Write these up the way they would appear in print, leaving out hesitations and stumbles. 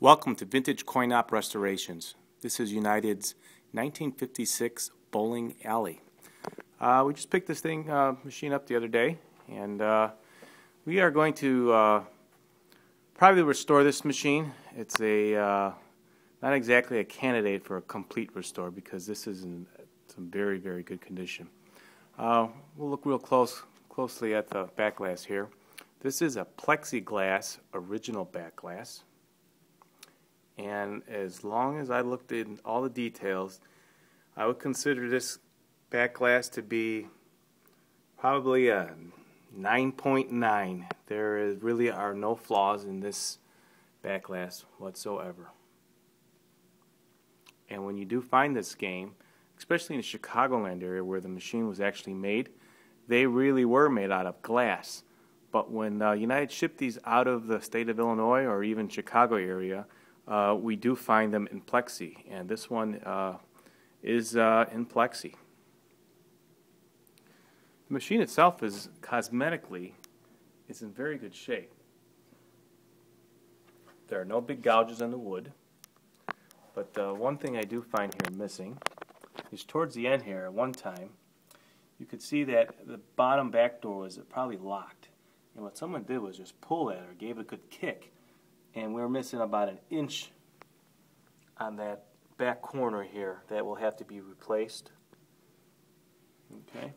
Welcome to Vintage Coin Op Restorations. This is United's 1956 bowling alley. We just picked this machine up the other day, and we are going to probably restore this machine. It's not exactly a candidate for a complete restore because this is in some very, very good condition. We'll look real closely at the back glass here. This is a plexiglass original back glass. And as long as I looked in all the details, I would consider this back glass to be probably a 9.9. There really are no flaws in this back glass whatsoever. And when you do find this game, especially in the Chicagoland area where the machine was actually made, they really were made out of glass. But when United shipped these out of the state of Illinois or even Chicago area, we do find them in plexi, and this one is in plexi. The machine itself is cosmetically in very good shape. There are no big gouges on the wood, but one thing I do find here missing is towards the end here at one time you could see that the bottom back door was probably locked, and what someone did was just pull that or gave it a good kick, and we're missing about an inch on that back corner here that will have to be replaced. Okay.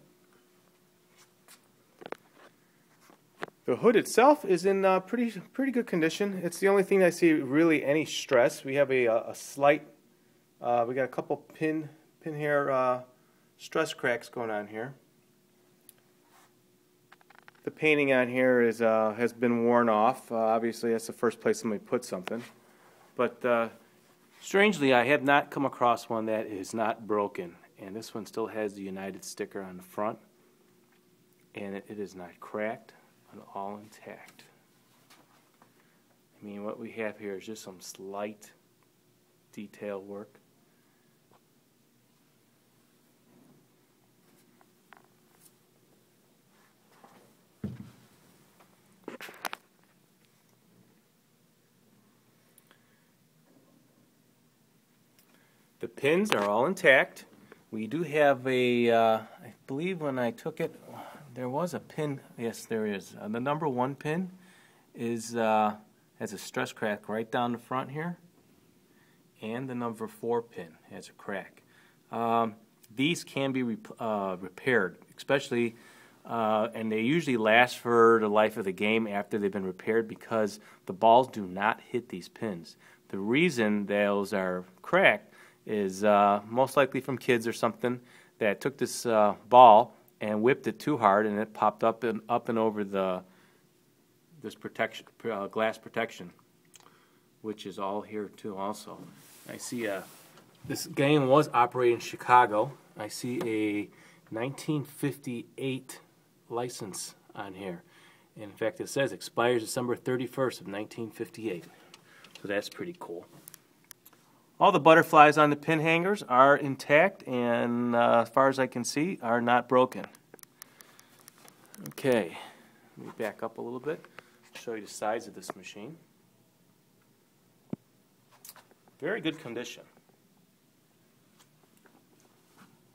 The hood itself is in pretty good condition. It's the only thing I see really any stress. We have a slight, we got a couple pin hair stress cracks going on here. The painting on here has been worn off. Obviously, that's the first place somebody put something. But strangely, I have not come across one that is not broken. And this one still has the United sticker on the front. And it is not cracked and all intact. I mean, what we have here is just some slight detail work. The pins are all intact. We do have I believe when I took it, there was a pin. Yes, there is. The number 1 pin has a stress crack right down the front here, and the number 4 pin has a crack. These can be repaired, especially, and they usually last for the life of the game after they've been repaired because the balls do not hit these pins. The reason those are cracked is most likely from kids or something that took this ball and whipped it too hard, and it popped up and over this protection, glass protection, which is all here too. Also, I see this game was operated in Chicago. I see a 1958 license on here, and in fact, it says expires December 31st of 1958. So that's pretty cool. All the butterflies on the pin hangers are intact and, as far as I can see, are not broken. Okay, let me back up a little bit, show you the size of this machine. Very good condition.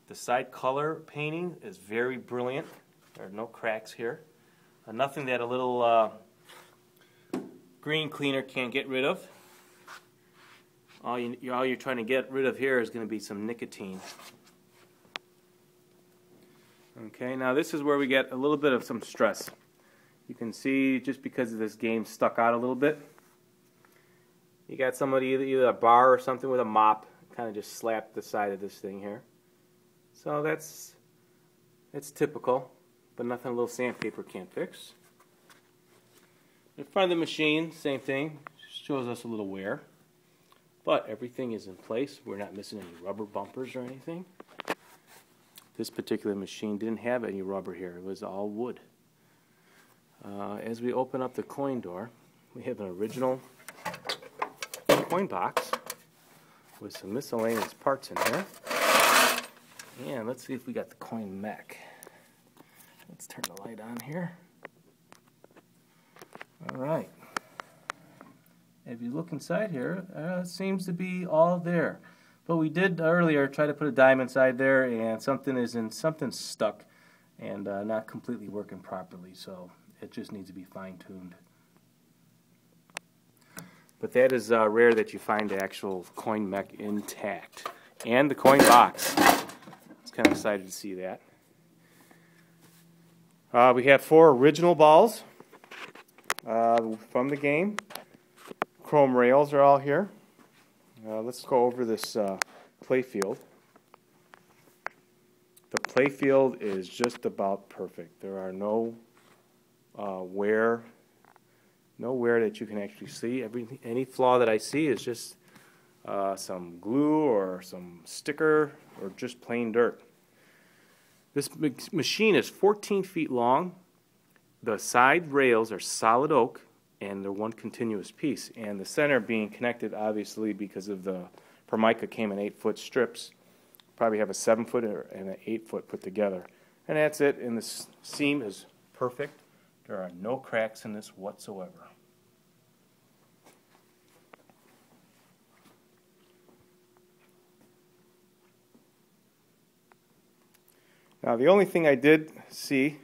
The side color painting is very brilliant. There are no cracks here. Nothing that a little green cleaner can't get rid of. All you're trying to get rid of here is going to be some nicotine. Okay, now this is where we get a little bit of some stress. You can see just because of this game stuck out a little bit. You got somebody either a bar or something with a mop kind of just slapped the side of this thing here. So that's typical, but nothing a little sandpaper can't fix. In front of the machine, same thing, shows us a little wear. But everything is in place. We're not missing any rubber bumpers or anything. This particular machine didn't have any rubber here. It was all wood. As we open up the coin door, we have an original coin box with some miscellaneous parts in there. And let's see if we got the coin mech. Let's turn the light on here. All right. if you look inside here, it seems to be all there. But we did earlier try to put a dime inside there, and something's stuck and not completely working properly, so it just needs to be fine-tuned. But that is rare that you find the actual coin mech intact. And the coin box. I was kind of excited to see that. We have 4 original balls from the game. Chrome rails are all here. Let's go over this play field. The play field is just about perfect. There are no wear that you can actually see. Any flaw that I see is just some glue or some sticker or just plain dirt. This machine is 14 feet long. The side rails are solid oak and they're one continuous piece, and the center being connected obviously because of the Formica came in 8-foot strips. Probably have a 7-foot and an 8-foot put together, and that's it. And this seam is perfect. There are no cracks in this whatsoever. Now the only thing I did see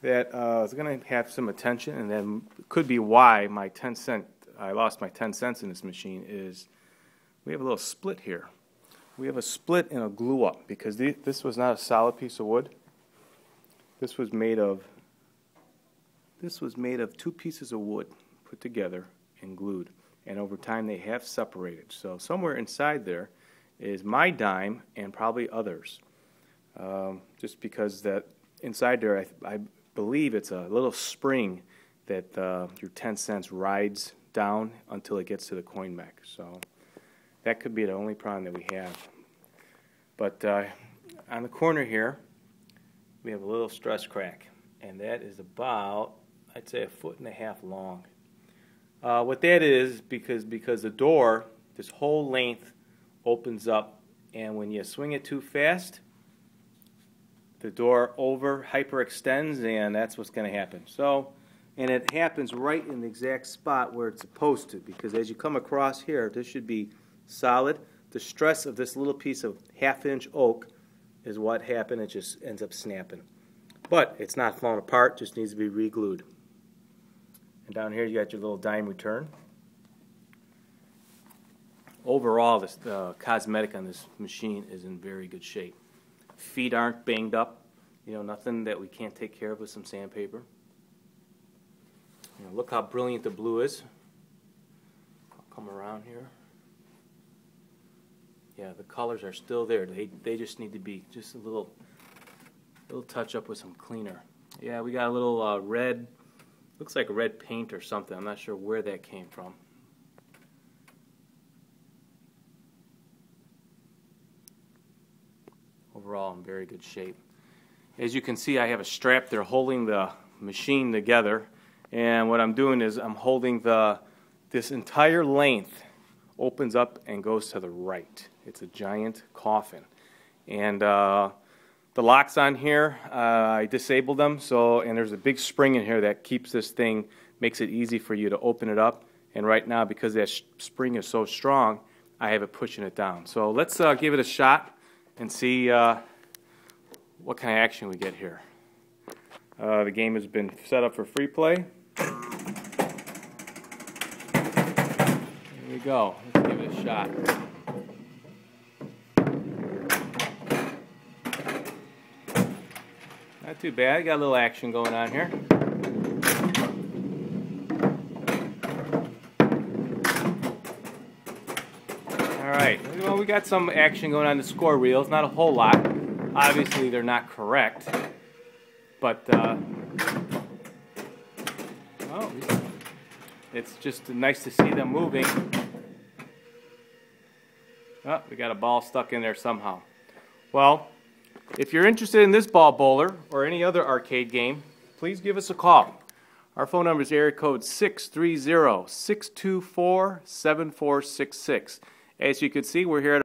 that is going to have some attention, and then could be why I lost my 10 cents in this machine, is we have a little split here. We have a split and a glue up because this was not a solid piece of wood. This was made of 2 pieces of wood put together and glued, and over time they have separated. So somewhere inside there is my dime and probably others. Just because that inside there, I believe it's a little spring that your 10 cents rides down until it gets to the coin mech. So that could be the only problem that we have. But on the corner here, we have a little stress crack, and that is about, I'd say, 1.5 feet long. What that is, because the door, this whole length opens up, and when you swing it too fast, the door hyperextends, and that's what's going to happen. So, and it happens right in the exact spot where it's supposed to, because as you come across here, this should be solid. The stress of this little piece of 1/2-inch oak is what happened. It just ends up snapping. But it's not falling apart, just needs to be re-glued. And down here you got your little dime return. Overall, the cosmetic on this machine is in very good shape. Feet aren't banged up, nothing that we can't take care of with some sandpaper. Look how brilliant the blue is. I'll come around here. Yeah, the colors are still there. They just need to be just a little touch up with some cleaner. Yeah, we got a little red, looks like red paint or something. I'm not sure where that came from. Overall, in very good shape. As you can see, I have a strap there holding the machine together, and what I'm doing is I'm holding this entire length opens up and goes to the right. It's a giant coffin, and the locks on here, I disabled them, and there's a big spring in here that keeps this thing, makes it easy for you to open it up, and right now, because that spring is so strong, I have it pushing it down. So let's give it a shot and see what kind of action we get here. The game has been set up for free play. Here we go. Let's give it a shot. Not too bad. Got a little action going on here. Alright, well, we got some action going on the score reels, not a whole lot. Obviously they're not correct, but well, it's just nice to see them moving. Oh, we got a ball stuck in there somehow. Well, if you're interested in this ball bowler or any other arcade game, please give us a call. Our phone number is area code 630-624-7466. As you can see, we're here at